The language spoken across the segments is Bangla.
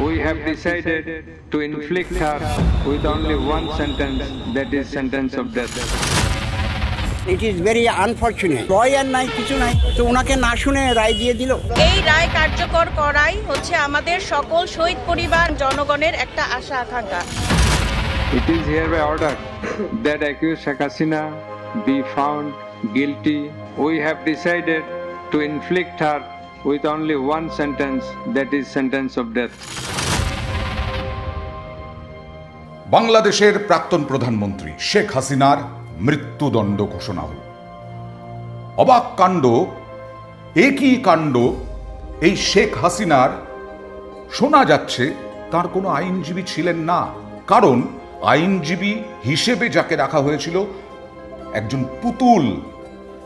We have decided to inflict her with only one sentence, that is sentence of death. It is very unfortunate lawyer নাই কিছু নাই তো ওনাকে না শুনে রায় দিয়ে দিল। এই রায় কার্যকর করাই হচ্ছে আমাদের সকল শহীদ পরিবার জনগণের একটা আশা আকাঙ্ক্ষা। It is hereby ordered that accused Sheikh Hasina be found guilty. We have decided to inflict her with only one sentence, that is sentence of death. বাংলাদেশের প্রাক্তন প্রধানমন্ত্রী শেখ হাসিনার মৃত্যুদণ্ড ঘোষণা হল। অবাক কাণ্ড, একই কাণ্ড। এই শেখ হাসিনার শোনা যাচ্ছে তার কোনো আইনজীবী ছিলেন না, কারণ আইনজীবী হিসেবে যাকে রাখা হয়েছিল একজন পুতুল,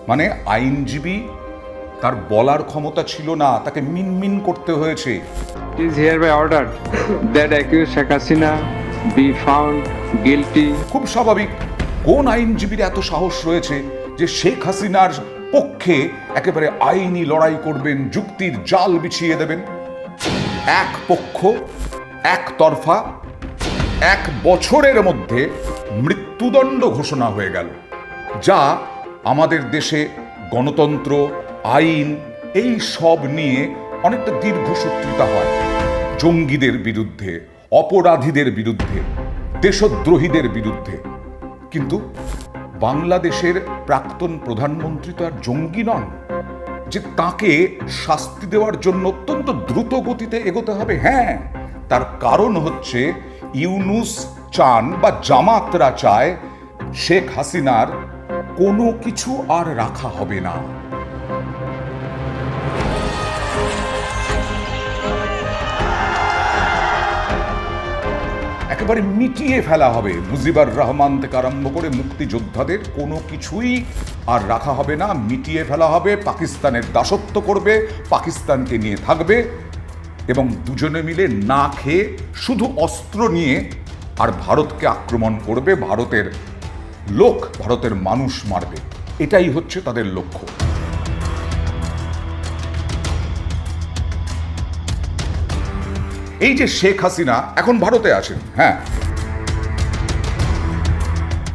মানে আইনজীবী তার বলার ক্ষমতা ছিল না, তাকে মিনমিন করতে হয়েছে। It is hereby ordered that accused Sheikh Hasina be found guilty. খুব স্বাভাবিক, কোন আইনজীবীর এত সাহস রয়েছে যে শেখ হাসিনার পক্ষে একেবারে আইনি লড়াই করবেন, যুক্তির জাল বিছিয়ে দেবেন। এক পক্ষ একতরফা 1 বছরের মধ্যে মৃত্যুদণ্ড ঘোষণা হয়ে গেল, যা আমাদের দেশে গণতন্ত্র, আইন এই সব নিয়ে অনেকটা দীর্ঘসূত্রিতা হয়। জঙ্গিদের বিরুদ্ধে, অপরাধীদের বিরুদ্ধে, দেশদ্রোহীদের বিরুদ্ধে। কিন্তু বাংলাদেশের প্রাক্তন প্রধানমন্ত্রী তো আর জঙ্গি নন যে তাকে শাস্তি দেওয়ার জন্য অত্যন্ত দ্রুত গতিতে এগোতে হবে। হ্যাঁ, তার কারণ হচ্ছে ইউনূস চান বা জামাতরা চায় শেখ হাসিনার কোনো কিছু আর রাখা হবে না। একেবারে মিটিয়ে ফেলা হবে। মুজিবুর রহমান থেকে আরম্ভ করে মুক্তিযোদ্ধাদের কোনো কিছুই আর রাখা হবে না, মিটিয়ে ফেলা হবে। পাকিস্তানের দাসত্ব করবে, পাকিস্তানকে নিয়ে থাকবে এবং দুজনে মিলে না খেয়ে শুধু অস্ত্র নিয়ে আর ভারতকে আক্রমণ করবে, ভারতের লোক, ভারতের মানুষ মারবে। এটাই হচ্ছে তাদের লক্ষ্য। এই যে শেখ হাসিনা এখন ভারতে আছেন, হ্যাঁ,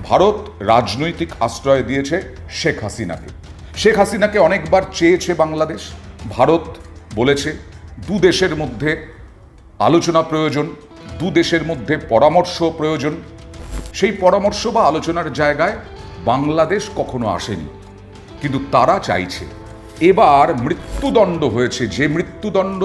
ভারত রাজনৈতিক আশ্রয় দিয়েছে শেখ হাসিনাকে। শেখ হাসিনাকে অনেকবার চেয়েছে বাংলাদেশ। ভারত বলেছে দু দেশের মধ্যে আলোচনা প্রয়োজন, দু দেশের মধ্যে পরামর্শ প্রয়োজন। সেই পরামর্শ বা আলোচনার জায়গায় বাংলাদেশ কখনো আসেনি, কিন্তু তারা চাইছে। এবার মৃত্যুদণ্ড হয়েছে, যে মৃত্যুদণ্ড